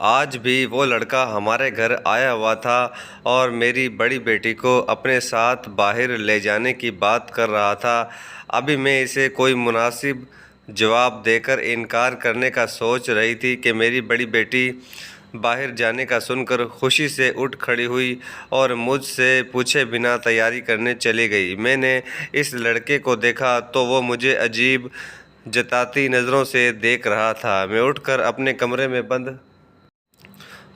آج بھی وہ لڑکا ہمارے گھر آیا ہوا تھا اور میری بڑی بیٹی کو اپنے ساتھ باہر لے جانے کی بات کر رہا تھا۔ ابھی میں اسے کوئی مناسب جواب دے کر انکار کرنے کا سوچ رہی تھی کہ میری بڑی بیٹی باہر جانے کا سن کر خوشی سے اٹھ کھڑی ہوئی اور مجھ سے پوچھے بنا تیاری کرنے چلی گئی۔ میں نے اس لڑکے کو دیکھا تو وہ مجھے عجیب جتاتی نظروں سے دیکھ رہا تھا۔ میں اٹھ کر اپنے کمرے میں بند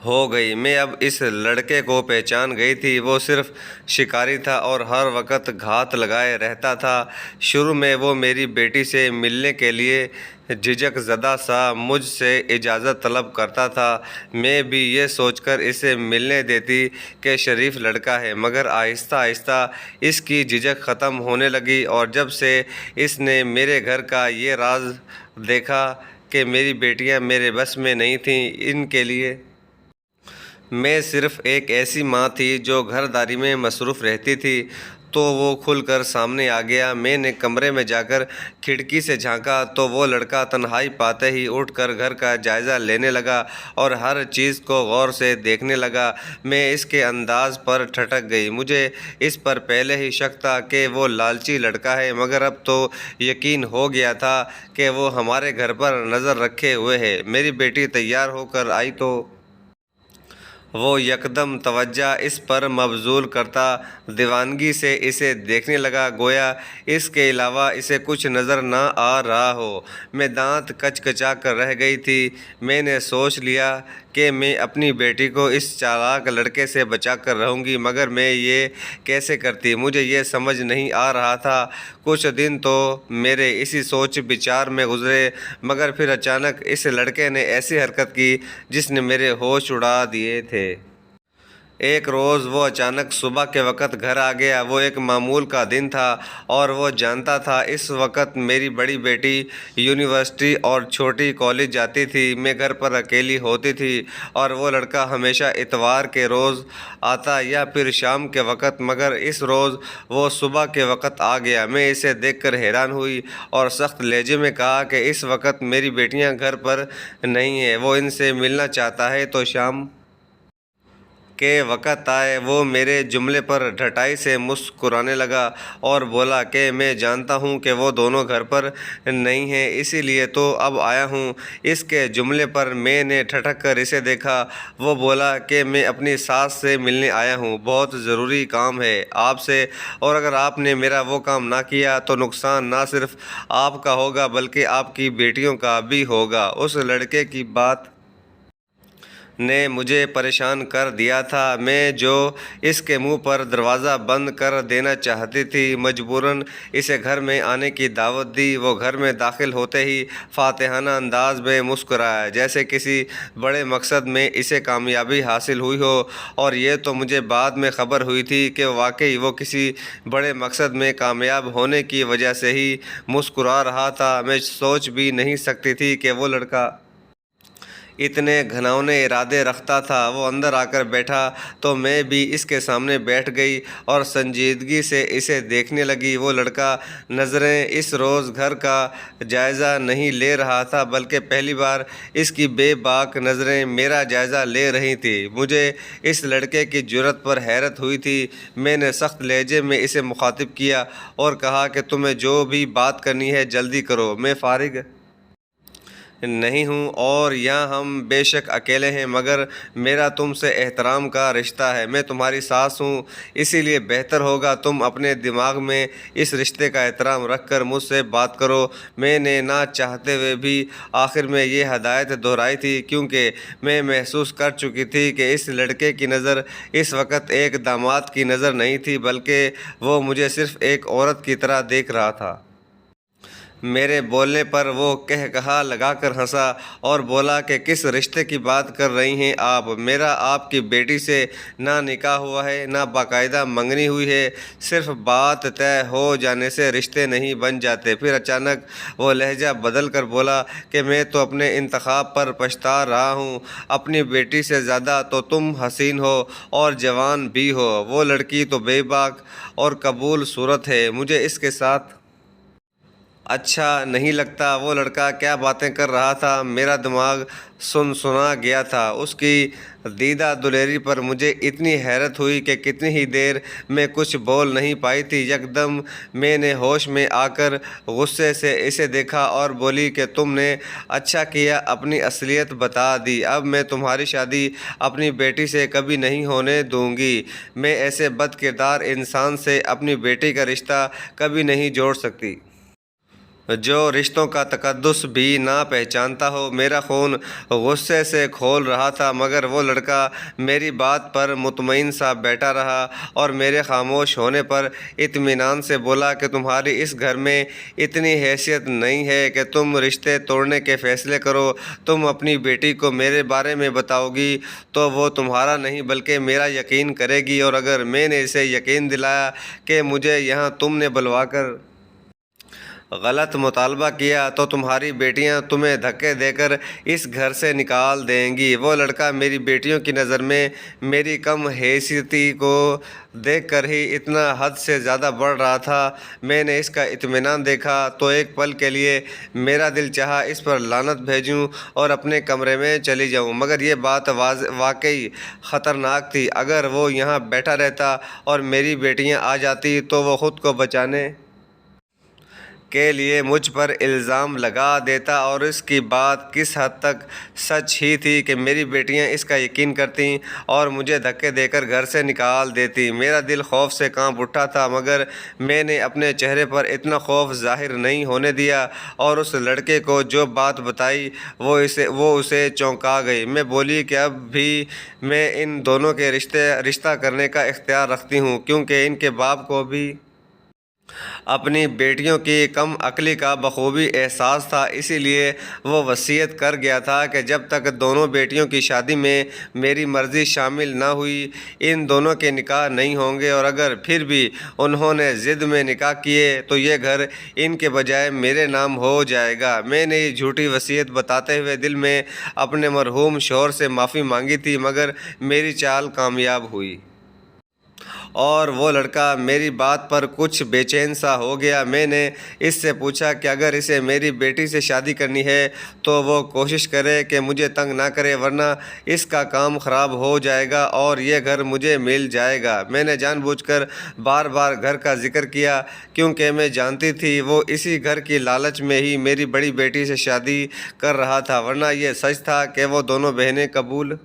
ہو گئی۔ میں اب اس لڑکے کو پہچان گئی تھی۔ وہ صرف شکاری تھا اور ہر وقت گھات لگائے رہتا تھا۔ شروع میں وہ میری بیٹی سے ملنے کے لیے جھجک زدہ سا مجھ سے اجازت طلب کرتا تھا۔ میں بھی یہ سوچ کر اسے ملنے دیتی کہ شریف لڑکا ہے، مگر آہستہ آہستہ اس کی جھجک ختم ہونے لگی، اور جب سے اس نے میرے گھر کا یہ راز دیکھا کہ میری بیٹیاں میرے بس میں نہیں تھیں، ان کے لیے میں صرف ایک ایسی ماں تھی جو گھر داری میں مصروف رہتی تھی، تو وہ کھل کر سامنے آ گیا۔ میں نے کمرے میں جا کر کھڑکی سے جھانکا تو وہ لڑکا تنہائی پاتے ہی اٹھ کر گھر کا جائزہ لینے لگا اور ہر چیز کو غور سے دیکھنے لگا۔ میں اس کے انداز پر ٹھٹک گئی۔ مجھے اس پر پہلے ہی شک تھا کہ وہ لالچی لڑکا ہے، مگر اب تو یقین ہو گیا تھا کہ وہ ہمارے گھر پر نظر رکھے ہوئے ہے۔ میری بیٹی تیار ہو کر آئی تو وہ یکدم توجہ اس پر مبذول کرتا دیوانگی سے اسے دیکھنے لگا، گویا اس کے علاوہ اسے کچھ نظر نہ آ رہا ہو۔ میں دانت کچکچا کر رہ گئی تھی۔ میں نے سوچ لیا کہ میں اپنی بیٹی کو اس چالاک لڑکے سے بچا کر رہوں گی، مگر میں یہ کیسے کرتی، مجھے یہ سمجھ نہیں آ رہا تھا۔ کچھ دن تو میرے اسی سوچ بچار میں گزرے، مگر پھر اچانک اس لڑکے نے ایسی حرکت کی جس نے میرے ہوش اڑا دیے تھے۔ ایک روز وہ اچانک صبح کے وقت گھر آ گیا۔ وہ ایک معمول کا دن تھا اور وہ جانتا تھا اس وقت میری بڑی بیٹی یونیورسٹی اور چھوٹی کالج جاتی تھی۔ میں گھر پر اکیلی ہوتی تھی اور وہ لڑکا ہمیشہ اتوار کے روز آتا یا پھر شام کے وقت، مگر اس روز وہ صبح کے وقت آ گیا۔ میں اسے دیکھ کر حیران ہوئی اور سخت لہجے میں کہا کہ اس وقت میری بیٹیاں گھر پر نہیں ہیں، وہ ان سے ملنا چاہتا ہے تو شام کے وقت آئے۔ وہ میرے جملے پر ڈھٹائی سے مسکرانے لگا اور بولا کہ میں جانتا ہوں کہ وہ دونوں گھر پر نہیں ہیں، اسی لیے تو اب آیا ہوں۔ اس کے جملے پر میں نے ٹھٹک کر اسے دیکھا۔ وہ بولا کہ میں اپنی ساس سے ملنے آیا ہوں، بہت ضروری کام ہے آپ سے، اور اگر آپ نے میرا وہ کام نہ کیا تو نقصان نہ صرف آپ کا ہوگا بلکہ آپ کی بیٹیوں کا بھی ہوگا۔ اس لڑکے کی بات نے مجھے پریشان کر دیا تھا۔ میں جو اس کے منہ پر دروازہ بند کر دینا چاہتی تھی، مجبوراً اسے گھر میں آنے کی دعوت دی۔ وہ گھر میں داخل ہوتے ہی فاتحانہ انداز میں مسکرایا، جیسے کسی بڑے مقصد میں اسے کامیابی حاصل ہوئی ہو، اور یہ تو مجھے بعد میں خبر ہوئی تھی کہ واقعی وہ کسی بڑے مقصد میں کامیاب ہونے کی وجہ سے ہی مسکرا رہا تھا۔ میں سوچ بھی نہیں سکتی تھی کہ وہ لڑکا اتنے گھناؤنے ارادے رکھتا تھا۔ وہ اندر آ کر بیٹھا تو میں بھی اس کے سامنے بیٹھ گئی اور سنجیدگی سے اسے دیکھنے لگی۔ وہ لڑکا نظریں اس روز گھر کا جائزہ نہیں لے رہا تھا، بلکہ پہلی بار اس کی بے باک نظریں میرا جائزہ لے رہی تھیں۔ مجھے اس لڑکے کی جرأت پر حیرت ہوئی تھی۔ میں نے سخت لہجے میں اسے مخاطب کیا اور کہا کہ تمہیں جو بھی بات کرنی ہے جلدی کرو، میں فارغ نہیں ہوں، اور یہاں ہم بے شک اکیلے ہیں، مگر میرا تم سے احترام کا رشتہ ہے۔ میں تمہاری ساس ہوں، اسی لیے بہتر ہوگا تم اپنے دماغ میں اس رشتے کا احترام رکھ کر مجھ سے بات کرو۔ میں نے نہ چاہتے ہوئے بھی آخر میں یہ ہدایت دہرائی تھی، کیونکہ میں محسوس کر چکی تھی کہ اس لڑکے کی نظر اس وقت ایک داماد کی نظر نہیں تھی، بلکہ وہ مجھے صرف ایک عورت کی طرح دیکھ رہا تھا۔ میرے بولنے پر وہ کہا لگا کر ہنسا اور بولا کہ کس رشتے کی بات کر رہی ہیں آپ؟ میرا آپ کی بیٹی سے نہ نکاح ہوا ہے، نہ باقاعدہ منگنی ہوئی ہے، صرف بات طے ہو جانے سے رشتے نہیں بن جاتے۔ پھر اچانک وہ لہجہ بدل کر بولا کہ میں تو اپنے انتخاب پر پچھتا رہا ہوں، اپنی بیٹی سے زیادہ تو تم حسین ہو اور جوان بھی ہو، وہ لڑکی تو بے باک اور قبول صورت ہے، مجھے اس کے ساتھ اچھا نہیں لگتا۔ وہ لڑکا کیا باتیں کر رہا تھا، میرا دماغ سنا گیا تھا۔ اس کی دیدہ دلیری پر مجھے اتنی حیرت ہوئی کہ کتنی ہی دیر میں کچھ بول نہیں پائی تھی۔ یکدم میں نے ہوش میں آ کر غصے سے اسے دیکھا اور بولی کہ تم نے اچھا کیا اپنی اصلیت بتا دی۔ اب میں تمہاری شادی اپنی بیٹی سے کبھی نہیں ہونے دوں گی۔ میں ایسے بد کردار انسان سے اپنی بیٹی کا رشتہ کبھی نہیں جوڑ سکتی، جو رشتوں کا تقدس بھی نہ پہچانتا ہو۔ میرا خون غصے سے کھول رہا تھا، مگر وہ لڑکا میری بات پر مطمئن سا بیٹھا رہا اور میرے خاموش ہونے پر اطمینان سے بولا کہ تمہاری اس گھر میں اتنی حیثیت نہیں ہے کہ تم رشتے توڑنے کے فیصلے کرو۔ تم اپنی بیٹی کو میرے بارے میں بتاؤ گی تو وہ تمہارا نہیں بلکہ میرا یقین کرے گی، اور اگر میں نے اسے یقین دلایا کہ مجھے یہاں تم نے بلوا کر غلط مطالبہ کیا تو تمہاری بیٹیاں تمہیں دھکے دے کر اس گھر سے نکال دیں گی۔ وہ لڑکا میری بیٹیوں کی نظر میں میری کم حیثیتی کو دیکھ کر ہی اتنا حد سے زیادہ بڑھ رہا تھا۔ میں نے اس کا اطمینان دیکھا تو ایک پل کے لیے میرا دل چاہا اس پر لعنت بھیجوں اور اپنے کمرے میں چلی جاؤں، مگر یہ بات واقعی خطرناک تھی۔ اگر وہ یہاں بیٹھا رہتا اور میری بیٹیاں آ جاتی تو وہ خود کو بچانے کے لیے مجھ پر الزام لگا دیتا، اور اس کی بات کس حد تک سچ ہی تھی کہ میری بیٹیاں اس کا یقین کرتیں اور مجھے دھکے دے کر گھر سے نکال دیتیں۔ میرا دل خوف سے کانپ اٹھا تھا، مگر میں نے اپنے چہرے پر اتنا خوف ظاہر نہیں ہونے دیا، اور اس لڑکے کو جو بات بتائی وہ اسے چونکا گئی۔ میں بولی کہ اب بھی میں ان دونوں کے رشتہ کرنے کا اختیار رکھتی ہوں، کیونکہ ان کے باپ کو بھی اپنی بیٹیوں کی کم عقلی کا بخوبی احساس تھا، اسی لیے وہ وصیت کر گیا تھا کہ جب تک دونوں بیٹیوں کی شادی میں میری مرضی شامل نہ ہوئی ان دونوں کے نکاح نہیں ہوں گے، اور اگر پھر بھی انہوں نے ضد میں نکاح کیے تو یہ گھر ان کے بجائے میرے نام ہو جائے گا۔ میں نے یہ جھوٹی وصیت بتاتے ہوئے دل میں اپنے مرحوم شوہر سے معافی مانگی تھی، مگر میری چال کامیاب ہوئی اور وہ لڑکا میری بات پر کچھ بے چین سا ہو گیا۔ میں نے اس سے پوچھا کہ اگر اسے میری بیٹی سے شادی کرنی ہے تو وہ کوشش کرے کہ مجھے تنگ نہ کرے، ورنہ اس کا کام خراب ہو جائے گا اور یہ گھر مجھے مل جائے گا۔ میں نے جان بوجھ کر بار بار گھر کا ذکر کیا، کیونکہ میں جانتی تھی وہ اسی گھر کی لالچ میں ہی میری بڑی بیٹی سے شادی کر رہا تھا، ورنہ یہ سچ تھا کہ وہ دونوں بہنیں قبول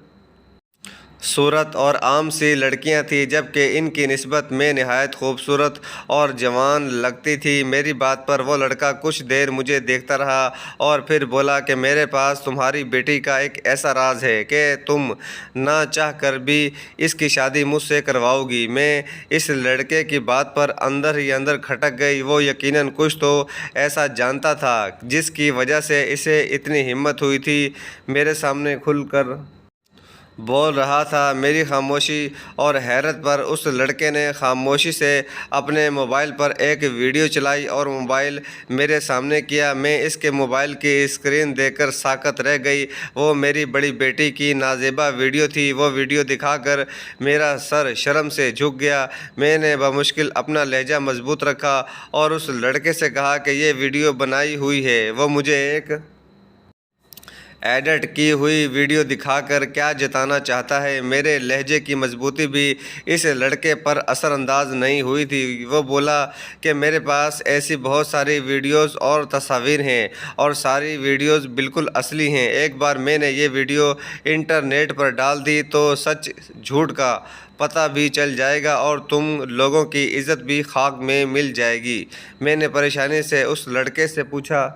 صورت اور عام سی لڑکیاں تھیں، جبکہ ان کی نسبت میں نہایت خوبصورت اور جوان لگتی تھی۔ میری بات پر وہ لڑکا کچھ دیر مجھے دیکھتا رہا اور پھر بولا کہ میرے پاس تمہاری بیٹی کا ایک ایسا راز ہے کہ تم نہ چاہ کر بھی اس کی شادی مجھ سے کرواؤ گی۔ میں اس لڑکے کی بات پر اندر ہی اندر کھٹک گئی۔ وہ یقیناً کچھ تو ایسا جانتا تھا جس کی وجہ سے اسے اتنی ہمت ہوئی تھی میرے سامنے کھل کر بول رہا تھا۔ میری خاموشی اور حیرت پر اس لڑکے نے خاموشی سے اپنے موبائل پر ایک ویڈیو چلائی اور موبائل میرے سامنے کیا۔ میں اس کے موبائل کی اسکرین دیکھ کر ساکت رہ گئی۔ وہ میری بڑی بیٹی کی نازیبا ویڈیو تھی۔ وہ ویڈیو دکھا کر میرا سر شرم سے جھک گیا۔ میں نے بمشکل اپنا لہجہ مضبوط رکھا اور اس لڑکے سے کہا کہ یہ ویڈیو بنائی ہوئی ہے۔ وہ مجھے ایک ایڈٹ کی ہوئی ویڈیو دکھا کر کیا جتانا چاہتا ہے؟ میرے لہجے کی مضبوطی بھی اس لڑکے پر اثر انداز نہیں ہوئی تھی۔ وہ بولا کہ میرے پاس ایسی بہت ساری ویڈیوز اور تصاویر ہیں اور ساری ویڈیوز بالکل اصلی ہیں۔ ایک بار میں نے یہ ویڈیو انٹرنیٹ پر ڈال دی تو سچ جھوٹ کا پتہ بھی چل جائے گا اور تم لوگوں کی عزت بھی خاک میں مل جائے گی۔ میں نے پریشانی سے اس لڑکے سے پوچھا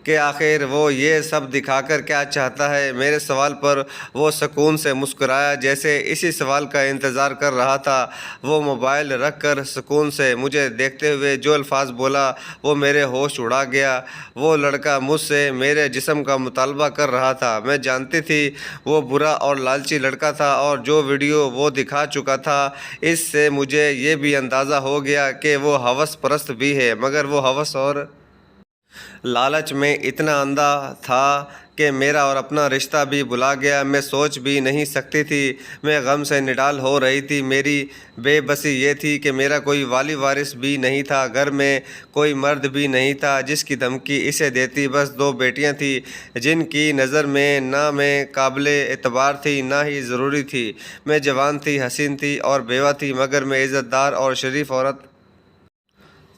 کہ آخر وہ یہ سب دکھا کر کیا چاہتا ہے؟ میرے سوال پر وہ سکون سے مسکرایا، جیسے اسی سوال کا انتظار کر رہا تھا۔ وہ موبائل رکھ کر سکون سے مجھے دیکھتے ہوئے جو الفاظ بولا وہ میرے ہوش اڑا گیا۔ وہ لڑکا مجھ سے میرے جسم کا مطالبہ کر رہا تھا۔ میں جانتی تھی وہ برا اور لالچی لڑکا تھا، اور جو ویڈیو وہ دکھا چکا تھا اس سے مجھے یہ بھی اندازہ ہو گیا کہ وہ ہوس پرست بھی ہے، مگر وہ ہوس اور لالچ میں اتنا اندھا تھا کہ میرا اور اپنا رشتہ بھی بھلا گیا۔ میں سوچ بھی نہیں سکتی تھی، میں غم سے نڈال ہو رہی تھی۔ میری بے بسی یہ تھی کہ میرا کوئی والی وارث بھی نہیں تھا، گھر میں کوئی مرد بھی نہیں تھا جس کی دھمکی اسے دیتی۔ بس 2 بیٹیاں تھیں جن کی نظر میں نہ میں قابل اعتبار تھی نہ ہی ضروری تھی۔ میں جوان تھی، حسین تھی اور بیوہ تھی، مگر میں عزت دار اور شریف عورت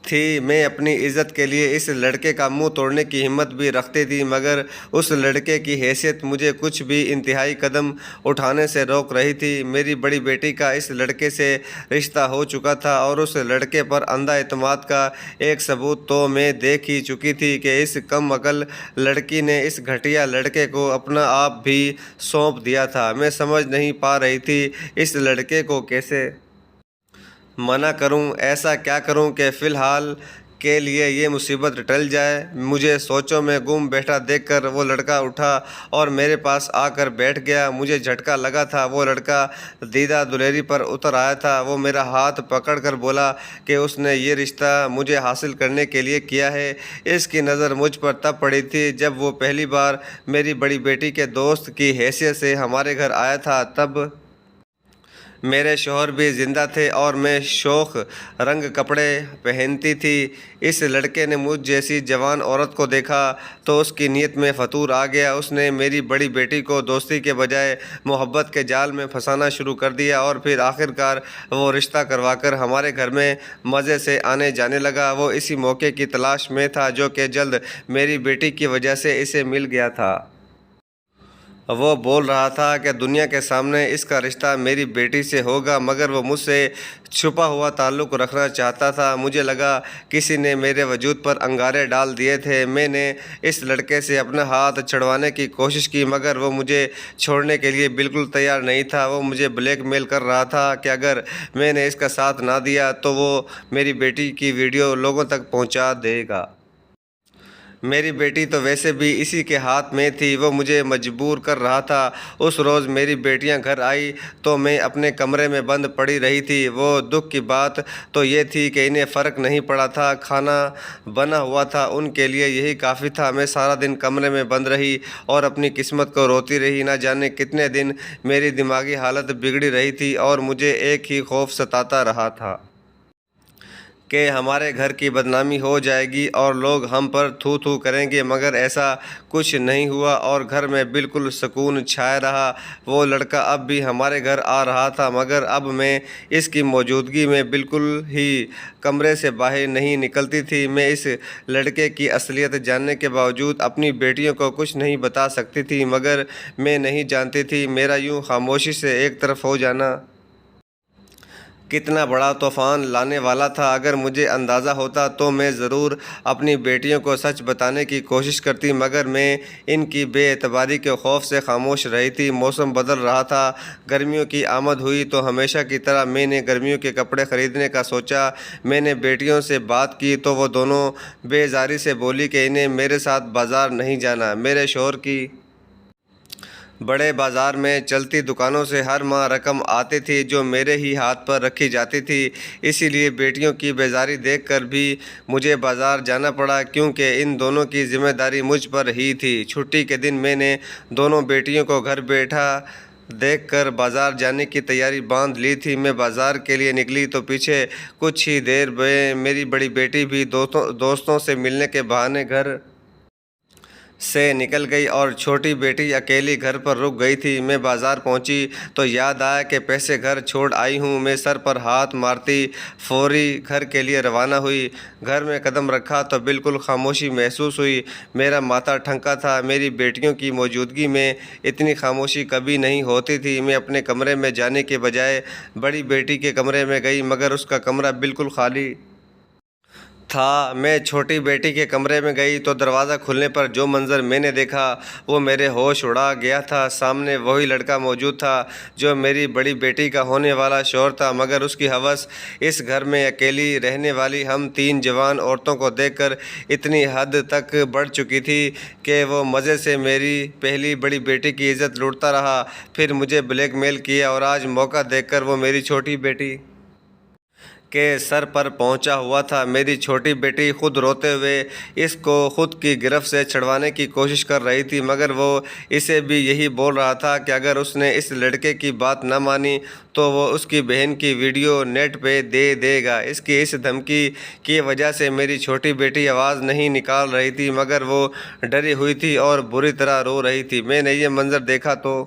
تھی۔ میں اپنی عزت کے لیے اس لڑکے کا منہ توڑنے کی ہمت بھی رکھتی تھی، مگر اس لڑکے کی حیثیت مجھے کچھ بھی انتہائی قدم اٹھانے سے روک رہی تھی۔ میری بڑی بیٹی کا اس لڑکے سے رشتہ ہو چکا تھا اور اس لڑکے پر اندھا اعتماد کا ایک ثبوت تو میں دیکھ ہی چکی تھی کہ اس کم عقل لڑکی نے اس گھٹیا لڑکے کو اپنا آپ بھی سونپ دیا تھا۔ میں سمجھ نہیں پا رہی تھی اس لڑکے کو کیسے منع کروں، ایسا کیا کروں کہ فی الحال کے لیے یہ مصیبت ٹل جائے۔ مجھے سوچوں میں گم بیٹھا دیکھ کر وہ لڑکا اٹھا اور میرے پاس آ کر بیٹھ گیا۔ مجھے جھٹکا لگا تھا، وہ لڑکا دیدہ دلیری پر اتر آیا تھا۔ وہ میرا ہاتھ پکڑ کر بولا کہ اس نے یہ رشتہ مجھے حاصل کرنے کے لیے کیا ہے۔ اس کی نظر مجھ پر تب پڑی تھی جب وہ پہلی بار میری بڑی بیٹی کے دوست کی حیثیت سے ہمارے گھر آیا تھا۔ تب میرے شوہر بھی زندہ تھے اور میں شوخ رنگ کپڑے پہنتی تھی۔ اس لڑکے نے مجھ جیسی جوان عورت کو دیکھا تو اس کی نیت میں فطور آ گیا۔ اس نے میری بڑی بیٹی کو دوستی کے بجائے محبت کے جال میں پھنسانا شروع کر دیا اور پھر آخرکار وہ رشتہ کروا کر ہمارے گھر میں مزے سے آنے جانے لگا۔ وہ اسی موقع کی تلاش میں تھا جو کہ جلد میری بیٹی کی وجہ سے اسے مل گیا تھا۔ وہ بول رہا تھا کہ دنیا کے سامنے اس کا رشتہ میری بیٹی سے ہوگا، مگر وہ مجھ سے چھپا ہوا تعلق رکھنا چاہتا تھا۔ مجھے لگا کسی نے میرے وجود پر انگارے ڈال دیے تھے۔ میں نے اس لڑکے سے اپنا ہاتھ چھڑوانے کی کوشش کی، مگر وہ مجھے چھوڑنے کے لیے بالکل تیار نہیں تھا۔ وہ مجھے بلیک میل کر رہا تھا کہ اگر میں نے اس کا ساتھ نہ دیا تو وہ میری بیٹی کی ویڈیو لوگوں تک پہنچا دے گا۔ میری بیٹی تو ویسے بھی اسی کے ہاتھ میں تھی، وہ مجھے مجبور کر رہا تھا۔ اس روز میری بیٹیاں گھر آئی تو میں اپنے کمرے میں بند پڑی رہی تھی۔ وہ دکھ کی بات تو یہ تھی کہ انہیں فرق نہیں پڑا تھا، کھانا بنا ہوا تھا، ان کے لیے یہی کافی تھا۔ میں سارا دن کمرے میں بند رہی اور اپنی قسمت کو روتی رہی۔ نہ جانے کتنے دن میری دماغی حالت بگڑی رہی تھی اور مجھے ایک ہی خوف ستاتا رہا تھا کہ ہمارے گھر کی بدنامی ہو جائے گی اور لوگ ہم پر تھو تھو کریں گے، مگر ایسا کچھ نہیں ہوا اور گھر میں بالکل سکون چھایا رہا۔ وہ لڑکا اب بھی ہمارے گھر آ رہا تھا، مگر اب میں اس کی موجودگی میں بالکل ہی کمرے سے باہر نہیں نکلتی تھی۔ میں اس لڑکے کی اصلیت جاننے کے باوجود اپنی بیٹیوں کو کچھ نہیں بتا سکتی تھی، مگر میں نہیں جانتی تھی میرا یوں خاموشی سے ایک طرف ہو جانا کتنا بڑا طوفان لانے والا تھا۔ اگر مجھے اندازہ ہوتا تو میں ضرور اپنی بیٹیوں کو سچ بتانے کی کوشش کرتی، مگر میں ان کی بے اعتباری کے خوف سے خاموش رہی تھی۔ موسم بدل رہا تھا، گرمیوں کی آمد ہوئی تو ہمیشہ کی طرح میں نے گرمیوں کے کپڑے خریدنے کا سوچا۔ میں نے بیٹیوں سے بات کی تو وہ دونوں بیزاری سے بولی کہ انہیں میرے ساتھ بازار نہیں جانا۔ میرے شوہر کی بڑے بازار میں چلتی دکانوں سے ہر ماہ رقم آتی تھی جو میرے ہی ہاتھ پر رکھی جاتی تھی، اسی لیے بیٹیوں کی بیزاری دیکھ کر بھی مجھے بازار جانا پڑا، کیونکہ ان دونوں کی ذمہ داری مجھ پر ہی تھی۔ چھٹی کے دن میں نے دونوں بیٹیوں کو گھر بیٹھا دیکھ کر بازار جانے کی تیاری باندھ لی تھی۔ میں بازار کے لیے نکلی تو پیچھے کچھ ہی دیر میں میری بڑی بیٹی بھی دوستوں سے ملنے کے بہانے گھر سے نکل گئی اور چھوٹی بیٹی اکیلی گھر پر رک گئی تھی۔ میں بازار پہنچی تو یاد آیا کہ پیسے گھر چھوڑ آئی ہوں۔ میں سر پر ہاتھ مارتی فوری گھر کے لیے روانہ ہوئی۔ گھر میں قدم رکھا تو بالکل خاموشی محسوس ہوئی، میرا ماتھا ٹھنکا تھا۔ میری بیٹیوں کی موجودگی میں اتنی خاموشی کبھی نہیں ہوتی تھی۔ میں اپنے کمرے میں جانے کے بجائے بڑی بیٹی کے کمرے میں گئی، مگر اس کا کمرہ بالکل خالی تھا۔ میں چھوٹی بیٹی کے کمرے میں گئی تو دروازہ کھلنے پر جو منظر میں نے دیکھا وہ میرے ہوش اڑا گیا تھا۔ سامنے وہی لڑکا موجود تھا جو میری بڑی بیٹی کا ہونے والا شوہر تھا، مگر اس کی ہوس اس گھر میں اکیلی رہنے والی ہم 3 جوان عورتوں کو دیکھ کر اتنی حد تک بڑھ چکی تھی کہ وہ مزے سے میری پہلی بڑی بیٹی کی عزت لوٹتا رہا، پھر مجھے بلیک میل کیا اور آج موقع دیکھ کر وہ میری چھوٹی بیٹی کے سر پر پہنچا ہوا تھا۔ میری چھوٹی بیٹی خود روتے ہوئے اس کو خود کی گرفت سے چھڑوانے کی کوشش کر رہی تھی، مگر وہ اسے بھی یہی بول رہا تھا کہ اگر اس نے اس لڑکے کی بات نہ مانی تو وہ اس کی بہن کی ویڈیو نیٹ پہ دے دے گا۔ اس کی اس دھمکی کی وجہ سے میری چھوٹی بیٹی آواز نہیں نکال رہی تھی، مگر وہ ڈری ہوئی تھی اور بری طرح رو رہی تھی۔ میں نے یہ منظر دیکھا تو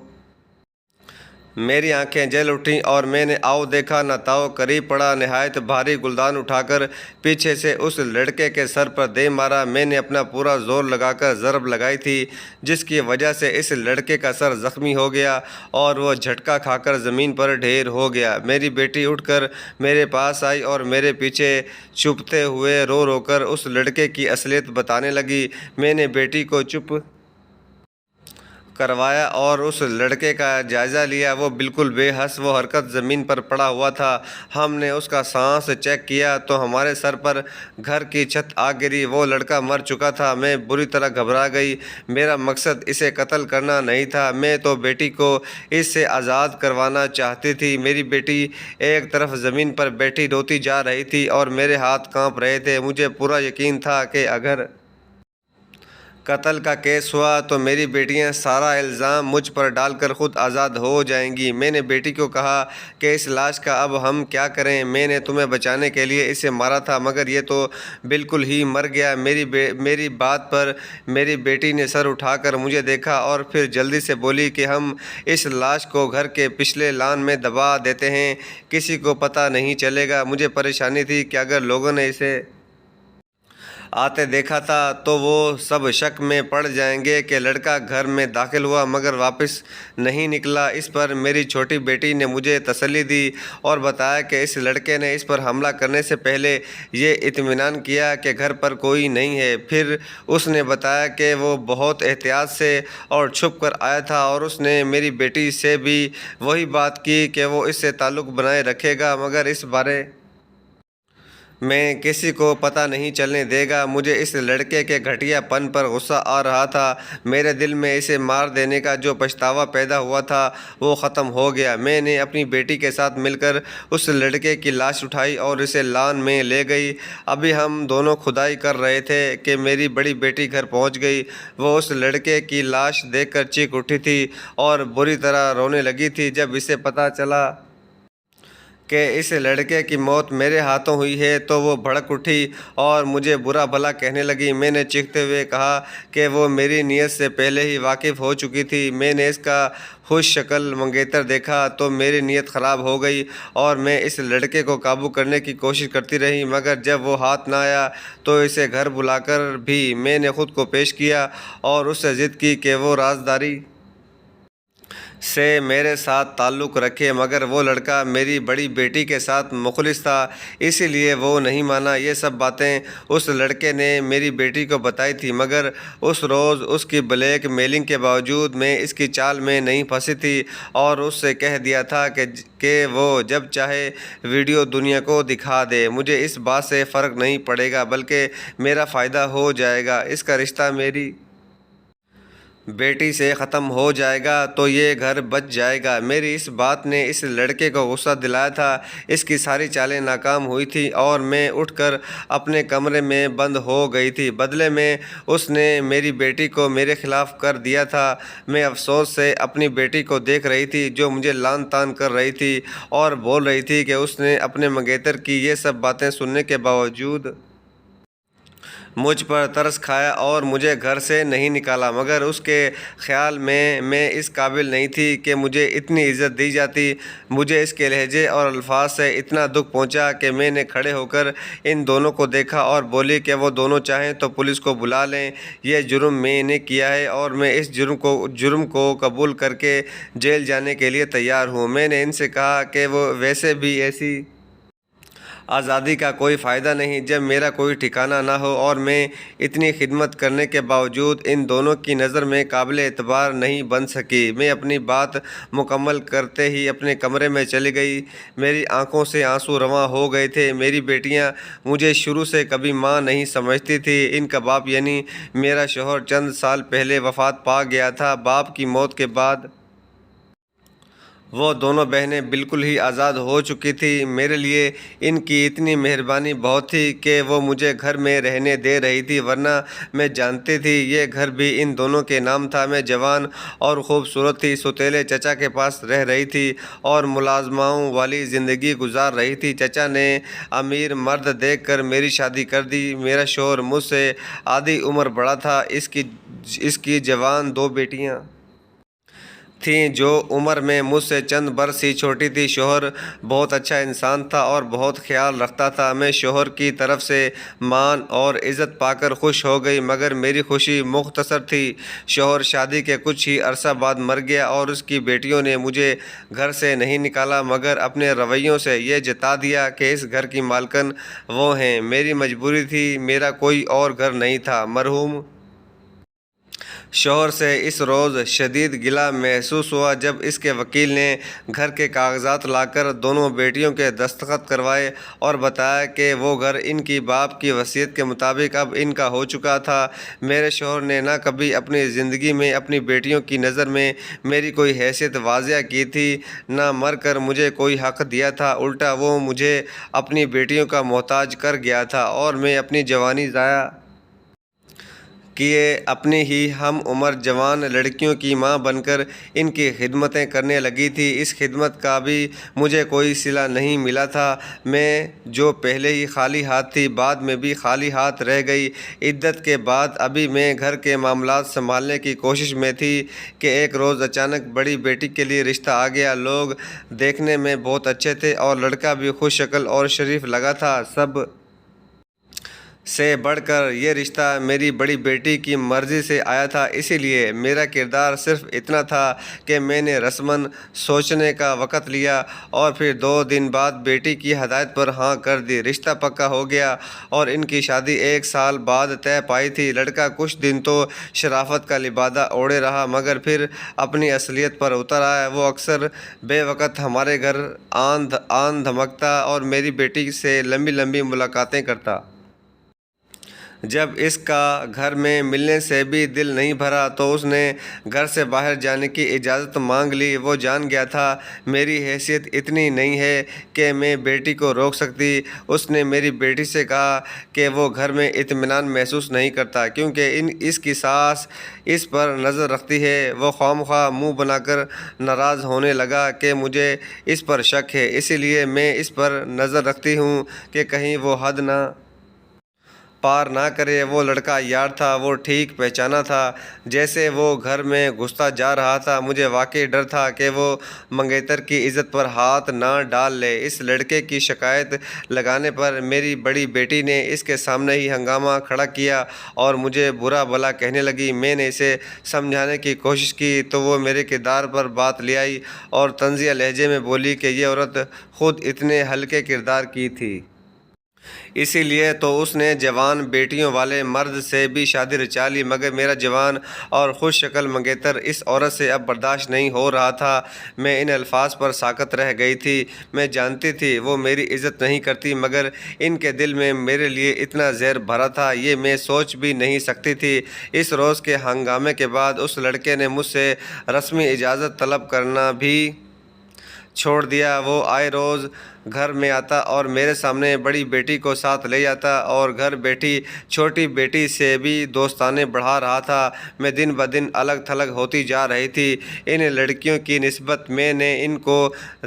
میری آنکھیں جل اٹھیں اور میں نے آؤ دیکھا نہ تاؤ قریب پڑا، نہایت بھاری گلدان اٹھا کر پیچھے سے اس لڑکے کے سر پر دے مارا۔ میں نے اپنا پورا زور لگا کر ضرب لگائی تھی، جس کی وجہ سے اس لڑکے کا سر زخمی ہو گیا اور وہ جھٹکا کھا کر زمین پر ڈھیر ہو گیا۔ میری بیٹی اٹھ کر میرے پاس آئی اور میرے پیچھے چھپتے ہوئے رو رو کر اس لڑکے کی اصلیت بتانے لگی۔ میں نے بیٹی کو چپ کروایا اور اس لڑکے کا جائزہ لیا۔ وہ بالکل بے حس و حرکت زمین پر پڑا ہوا تھا۔ ہم نے اس کا سانس چیک کیا تو ہمارے سر پر گھر کی چھت آ گری۔ وہ لڑکا مر چکا تھا۔ میں بری طرح گھبرا گئی۔ میرا مقصد اسے قتل کرنا نہیں تھا، میں تو بیٹی کو اس سے آزاد کروانا چاہتی تھی۔ میری بیٹی ایک طرف زمین پر بیٹھی روتی جا رہی تھی اور میرے ہاتھ کانپ رہے تھے۔ مجھے پورا یقین تھا کہ اگر قتل کا کیس ہوا تو میری بیٹیاں سارا الزام مجھ پر ڈال کر خود آزاد ہو جائیں گی۔ میں نے بیٹی کو کہا کہ اس لاش کا اب ہم کیا کریں؟ میں نے تمہیں بچانے کے لیے اسے مارا تھا، مگر یہ تو بالکل ہی مر گیا۔ میری بات پر میری بیٹی نے سر اٹھا کر مجھے دیکھا اور پھر جلدی سے بولی کہ ہم اس لاش کو گھر کے پچھلے لان میں دبا دیتے ہیں، کسی کو پتہ نہیں چلے گا۔ مجھے پریشانی تھی کہ اگر لوگوں نے اسے آتے دیکھا تھا تو وہ سب شک میں پڑ جائیں گے کہ لڑکا گھر میں داخل ہوا مگر واپس نہیں نکلا۔ اس پر میری چھوٹی بیٹی نے مجھے تسلی دی اور بتایا کہ اس لڑکے نے اس پر حملہ کرنے سے پہلے یہ اطمینان کیا کہ گھر پر کوئی نہیں ہے۔ پھر اس نے بتایا کہ وہ بہت احتیاط سے اور چھپ کر آیا تھا اور اس نے میری بیٹی سے بھی وہی بات کی کہ وہ اس سے تعلق بنائے رکھے گا مگر اس بارے میں کسی کو پتہ نہیں چلنے دے گا۔ مجھے اس لڑکے کے گھٹیا پن پر غصہ آ رہا تھا۔ میرے دل میں اسے مار دینے کا جو پچھتاوا پیدا ہوا تھا وہ ختم ہو گیا۔ میں نے اپنی بیٹی کے ساتھ مل کر اس لڑکے کی لاش اٹھائی اور اسے لان میں لے گئی۔ ابھی ہم دونوں کھدائی کر رہے تھے کہ میری بڑی بیٹی گھر پہنچ گئی۔ وہ اس لڑکے کی لاش دیکھ کر چیخ اٹھی تھی اور بری طرح رونے لگی تھی۔ جب اسے پتہ چلا کہ اس لڑکے کی موت میرے ہاتھوں ہوئی ہے تو وہ بھڑک اٹھی اور مجھے برا بھلا کہنے لگی۔ میں نے چیختے ہوئے کہا کہ وہ میری نیت سے پہلے ہی واقف ہو چکی تھی۔ میں نے اس کا خوش شکل منگیتر دیکھا تو میری نیت خراب ہو گئی اور میں اس لڑکے کو قابو کرنے کی کوشش کرتی رہی، مگر جب وہ ہاتھ نہ آیا تو اسے گھر بلا کر بھی میں نے خود کو پیش کیا اور اس سے ضد کی کہ وہ رازداری سے میرے ساتھ تعلق رکھے، مگر وہ لڑکا میری بڑی بیٹی کے ساتھ مخلص تھا، اسی لیے وہ نہیں مانا۔ یہ سب باتیں اس لڑکے نے میری بیٹی کو بتائی تھی، مگر اس روز اس کی بلیک میلنگ کے باوجود میں اس کی چال میں نہیں پھنسی تھی اور اس سے کہہ دیا تھا کہ وہ جب چاہے ویڈیو دنیا کو دکھا دے، مجھے اس بات سے فرق نہیں پڑے گا بلکہ میرا فائدہ ہو جائے گا۔ اس کا رشتہ میری بیٹی سے ختم ہو جائے گا تو یہ گھر بچ جائے گا۔ میری اس بات نے اس لڑکے کو غصہ دلایا تھا۔ اس کی ساری چالیں ناکام ہوئی تھی اور میں اٹھ کر اپنے کمرے میں بند ہو گئی تھی۔ بدلے میں اس نے میری بیٹی کو میرے خلاف کر دیا تھا۔ میں افسوس سے اپنی بیٹی کو دیکھ رہی تھی جو مجھے لعن طعن کر رہی تھی اور بول رہی تھی کہ اس نے اپنے منگیتر کی یہ سب باتیں سننے کے باوجود مجھ پر ترس کھایا اور مجھے گھر سے نہیں نکالا، مگر اس کے خیال میں اس قابل نہیں تھی کہ مجھے اتنی عزت دی جاتی۔ مجھے اس کے لہجے اور الفاظ سے اتنا دکھ پہنچا کہ میں نے کھڑے ہو کر ان دونوں کو دیکھا اور بولی کہ وہ دونوں چاہیں تو پولیس کو بلا لیں، یہ جرم میں نے کیا ہے اور میں اس جرم کو قبول کر کے جیل جانے کے لیے تیار ہوں۔ میں نے ان سے کہا کہ وہ ویسے بھی ایسی آزادی کا کوئی فائدہ نہیں جب میرا کوئی ٹھکانہ نہ ہو اور میں اتنی خدمت کرنے کے باوجود ان دونوں کی نظر میں قابل اعتبار نہیں بن سکی۔ میں اپنی بات مکمل کرتے ہی اپنے کمرے میں چلی گئی۔ میری آنکھوں سے آنسو رواں ہو گئے تھے۔ میری بیٹیاں مجھے شروع سے کبھی ماں نہیں سمجھتی تھی۔ ان کا باپ یعنی میرا شوہر چند سال پہلے وفات پا گیا تھا۔ باپ کی موت کے بعد وہ دونوں بہنیں بالکل ہی آزاد ہو چکی تھیں۔ میرے لیے ان کی اتنی مہربانی بہت تھی کہ وہ مجھے گھر میں رہنے دے رہی تھی، ورنہ میں جانتی تھی یہ گھر بھی ان دونوں کے نام تھا۔ میں جوان اور خوبصورت تھی، سوتیلے چچا کے پاس رہ رہی تھی اور ملازماؤں والی زندگی گزار رہی تھی۔ چچا نے امیر مرد دیکھ کر میری شادی کر دی۔ میرا شوہر مجھ سے آدھی عمر بڑا تھا۔ اس کی جوان دو بیٹیاں تھیں جو عمر میں مجھ سے چند برس ہی چھوٹی تھی۔ شوہر بہت اچھا انسان تھا اور بہت خیال رکھتا تھا۔ میں شوہر کی طرف سے مان اور عزت پا کر خوش ہو گئی، مگر میری خوشی مختصر تھی۔ شوہر شادی کے کچھ ہی عرصہ بعد مر گیا اور اس کی بیٹیوں نے مجھے گھر سے نہیں نکالا، مگر اپنے رویوں سے یہ جتا دیا کہ اس گھر کی مالکن وہ ہیں۔ میری مجبوری تھی، میرا کوئی اور گھر نہیں تھا۔ مرحوم شوہر سے اس روز شدید گلہ محسوس ہوا جب اس کے وکیل نے گھر کے کاغذات لا کر دونوں بیٹیوں کے دستخط کروائے اور بتایا کہ وہ گھر ان کی باپ کی وصیت کے مطابق اب ان کا ہو چکا تھا۔ میرے شوہر نے نہ کبھی اپنی زندگی میں اپنی بیٹیوں کی نظر میں میری کوئی حیثیت واضح کی تھی، نہ مر کر مجھے کوئی حق دیا تھا۔ الٹا وہ مجھے اپنی بیٹیوں کا محتاج کر گیا تھا اور میں اپنی جوانی ضائع کیے اپنی ہی ہم عمر جوان لڑکیوں کی ماں بن کر ان کی خدمتیں کرنے لگی تھی۔ اس خدمت کا بھی مجھے کوئی صلہ نہیں ملا تھا۔ میں جو پہلے ہی خالی ہاتھ تھی، بعد میں بھی خالی ہاتھ رہ گئی۔ عدت کے بعد ابھی میں گھر کے معاملات سنبھالنے کی کوشش میں تھی کہ ایک روز اچانک بڑی بیٹی کے لیے رشتہ آ گیا۔ لوگ دیکھنے میں بہت اچھے تھے اور لڑکا بھی خوش شکل اور شریف لگا تھا۔ سب سے بڑھ کر یہ رشتہ میری بڑی بیٹی کی مرضی سے آیا تھا، اسی لیے میرا کردار صرف اتنا تھا کہ میں نے رسماً سوچنے کا وقت لیا اور پھر 2 دن بعد بیٹی کی ہدایت پر ہاں کر دی۔ رشتہ پکا ہو گیا اور ان کی شادی 1 سال بعد طے پائی تھی۔ لڑکا کچھ دن تو شرافت کا لبادہ اوڑھے رہا، مگر پھر اپنی اصلیت پر اتر آیا۔ وہ اکثر بے وقت ہمارے گھر آن دھمکتا اور میری بیٹی سے لمبی لمبی ملاقاتیں کرتا۔ جب اس کا گھر میں ملنے سے بھی دل نہیں بھرا تو اس نے گھر سے باہر جانے کی اجازت مانگ لی۔ وہ جان گیا تھا میری حیثیت اتنی نہیں ہے کہ میں بیٹی کو روک سکتی۔ اس نے میری بیٹی سے کہا کہ وہ گھر میں اطمینان محسوس نہیں کرتا کیونکہ اس کی ساس اس پر نظر رکھتی ہے۔ وہ خواہ منہ بنا کر ناراض ہونے لگا کہ مجھے اس پر شک ہے، اسی لیے میں اس پر نظر رکھتی ہوں کہ کہیں وہ حد نہ پار نہ کرے۔ وہ لڑکا یار تھا، وہ ٹھیک پہچانا تھا۔ جیسے وہ گھر میں گھستا جا رہا تھا مجھے واقعی ڈر تھا کہ وہ منگیتر کی عزت پر ہاتھ نہ ڈال لے۔ اس لڑکے کی شکایت لگانے پر میری بڑی بیٹی نے اس کے سامنے ہی ہنگامہ کھڑا کیا اور مجھے برا بھلا کہنے لگی۔ میں نے اسے سمجھانے کی کوشش کی تو وہ میرے کردار پر بات لے آئی اور طنزیہ لہجے میں بولی کہ یہ عورت خود اتنے ہلکے کردار کی تھی، اسی لیے تو اس نے جوان بیٹیوں والے مرد سے بھی شادی رچا لی، مگر میرا جوان اور خوش شکل منگیتر اس عورت سے اب برداشت نہیں ہو رہا تھا۔ میں ان الفاظ پر ساکت رہ گئی تھی۔ میں جانتی تھی وہ میری عزت نہیں کرتی، مگر ان کے دل میں میرے لیے اتنا زہر بھرا تھا یہ میں سوچ بھی نہیں سکتی تھی۔ اس روز کے ہنگامے کے بعد اس لڑکے نے مجھ سے رسمی اجازت طلب کرنا بھی چھوڑ دیا۔ وہ آئے روز گھر میں آتا اور میرے سامنے بڑی بیٹی کو ساتھ لے جاتا اور گھر بیٹھی چھوٹی بیٹی سے بھی دوستانے بڑھا رہا تھا۔ میں دن بدن الگ تھلگ ہوتی جا رہی تھی۔ ان لڑکیوں کی نسبت میں نے ان کو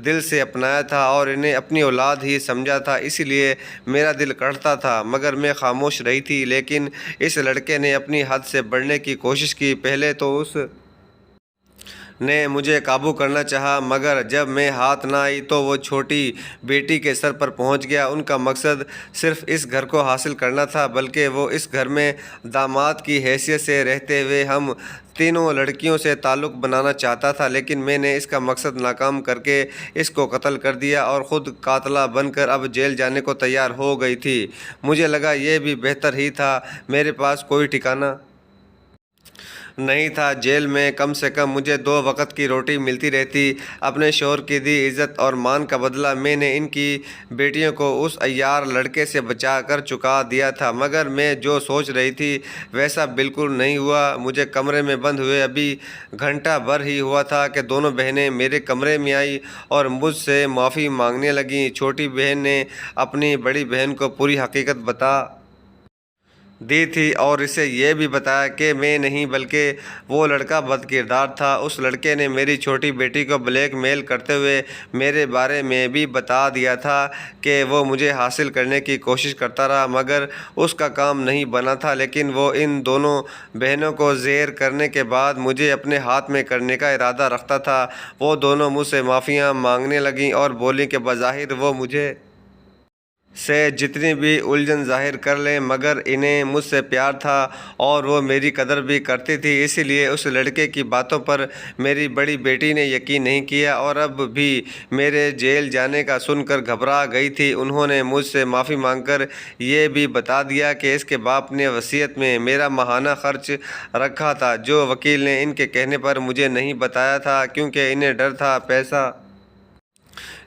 دل سے اپنایا تھا اور انہیں اپنی اولاد ہی سمجھا تھا، اسی لیے میرا دل کڑھتا تھا، مگر میں خاموش رہی تھی۔ لیکن اس لڑکے نے اپنی حد سے بڑھنے کی کوشش کی۔ پہلے تو اس نے مجھے قابو کرنا چاہا، مگر جب میں ہاتھ نہ آئی تو وہ چھوٹی بیٹی کے سر پر پہنچ گیا۔ ان کا مقصد صرف اس گھر کو حاصل کرنا تھا، بلکہ وہ اس گھر میں داماد کی حیثیت سے رہتے ہوئے ہم تینوں لڑکیوں سے تعلق بنانا چاہتا تھا، لیکن میں نے اس کا مقصد ناکام کر کے اس کو قتل کر دیا اور خود قاتلہ بن کر اب جیل جانے کو تیار ہو گئی تھی۔ مجھے لگا یہ بھی بہتر ہی تھا، میرے پاس کوئی ٹھکانہ نہیں تھا، جیل میں کم سے کم مجھے 2 وقت کی روٹی ملتی رہتی۔ اپنے شوہر کی دی عزت اور مان کا بدلہ میں نے ان کی بیٹیوں کو اس عیار لڑکے سے بچا کر چکا دیا تھا، مگر میں جو سوچ رہی تھی ویسا بالکل نہیں ہوا۔ مجھے کمرے میں بند ہوئے ابھی گھنٹہ بھر ہی ہوا تھا کہ دونوں بہنیں میرے کمرے میں آئیں اور مجھ سے معافی مانگنے لگیں۔ چھوٹی بہن نے اپنی بڑی بہن کو پوری حقیقت بتا دی تھی اور اسے یہ بھی بتایا کہ میں نہیں بلکہ وہ لڑکا بد کردار تھا۔ اس لڑکے نے میری چھوٹی بیٹی کو بلیک میل کرتے ہوئے میرے بارے میں بھی بتا دیا تھا کہ وہ مجھے حاصل کرنے کی کوشش کرتا رہا، مگر اس کا کام نہیں بنا تھا۔ لیکن وہ ان دونوں بہنوں کو زیر کرنے کے بعد مجھے اپنے ہاتھ میں کرنے کا ارادہ رکھتا تھا۔ وہ دونوں مجھ سے معافیاں مانگنے لگیں اور بولیں کہ بظاہر وہ مجھے سے جتنی بھی الجھن ظاہر کر لیں مگر انہیں مجھ سے پیار تھا اور وہ میری قدر بھی کرتی تھی، اسی لیے اس لڑکے کی باتوں پر میری بڑی بیٹی نے یقین نہیں کیا اور اب بھی میرے جیل جانے کا سن کر گھبرا گئی تھی۔ انہوں نے مجھ سے معافی مانگ کر یہ بھی بتا دیا کہ اس کے باپ نے وصیت میں میرا ماہانہ خرچ رکھا تھا، جو وکیل نے ان کے کہنے پر مجھے نہیں بتایا تھا، کیونکہ انہیں ڈر تھا پیسہ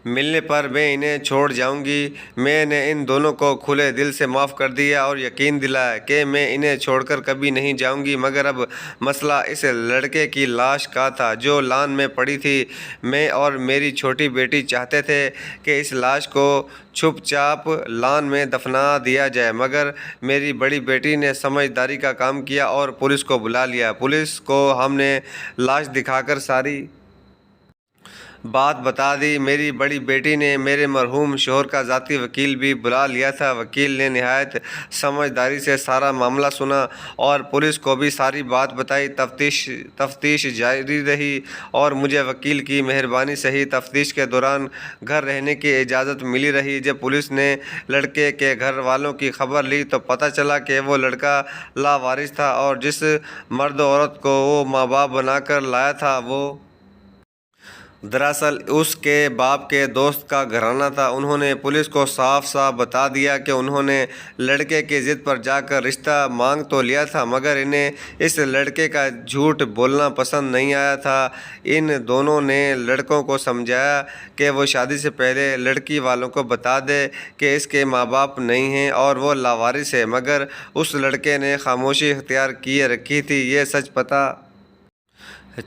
ملنے پر میں انہیں چھوڑ جاؤں گی۔ میں نے ان دونوں کو کھلے دل سے معاف کر دیا اور یقین دلایا کہ میں انہیں چھوڑ کر کبھی نہیں جاؤں گی، مگر اب مسئلہ اس لڑکے کی لاش کا تھا جو لان میں پڑی تھی۔ میں اور میری چھوٹی بیٹی چاہتے تھے کہ اس لاش کو چھپ چھاپ لان میں دفنا دیا جائے، مگر میری بڑی بیٹی نے سمجھداری کا کام کیا اور پولیس کو بلا لیا۔ پولیس کو ہم نے لاش دکھا کر ساری بات بتا دی۔ میری بڑی بیٹی نے میرے مرحوم شوہر کا ذاتی وکیل بھی بلا لیا تھا۔ وکیل نے نہایت سمجھداری سے سارا معاملہ سنا اور پولیس کو بھی ساری بات بتائی۔ تفتیش جاری رہی اور مجھے وکیل کی مہربانی سے ہی تفتیش کے دوران گھر رہنے کی اجازت ملی رہی۔ جب پولیس نے لڑکے کے گھر والوں کی خبر لی تو پتہ چلا کہ وہ لڑکا لاوارث تھا اور جس مرد و عورت کو وہ ماں باپ بنا کر لایا تھا وہ دراصل اس کے باپ کے دوست کا گھرانہ تھا۔ انہوں نے پولیس کو صاف صاف بتا دیا کہ انہوں نے لڑکے کی ضد پر جا کر رشتہ مانگ تو لیا تھا، مگر انہیں اس لڑکے کا جھوٹ بولنا پسند نہیں آیا تھا۔ ان دونوں نے لڑکوں کو سمجھایا کہ وہ شادی سے پہلے لڑکی والوں کو بتا دے کہ اس کے ماں باپ نہیں ہیں اور وہ لاوارث ہے، مگر اس لڑکے نے خاموشی اختیار کیے رکھی تھی۔ یہ سچ پتہ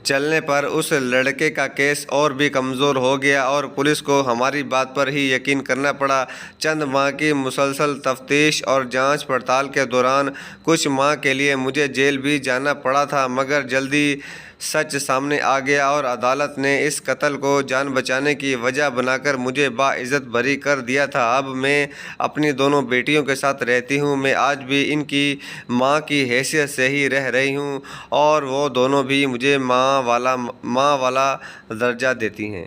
چلنے پر اس لڑکے کا کیس اور بھی کمزور ہو گیا اور پولیس کو ہماری بات پر ہی یقین کرنا پڑا۔ چند ماہ کی مسلسل تفتیش اور جانچ پڑتال کے دوران کچھ ماہ کے لیے مجھے جیل بھی جانا پڑا تھا، مگر جلدی سچ سامنے آ گیا اور عدالت نے اس قتل کو جان بچانے کی وجہ بنا کر مجھے باعزت بری کر دیا تھا۔ اب میں اپنی دونوں بیٹیوں کے ساتھ رہتی ہوں۔ میں آج بھی ان کی ماں کی حیثیت سے ہی رہ رہی ہوں اور وہ دونوں بھی مجھے ماں والا درجہ دیتی ہیں۔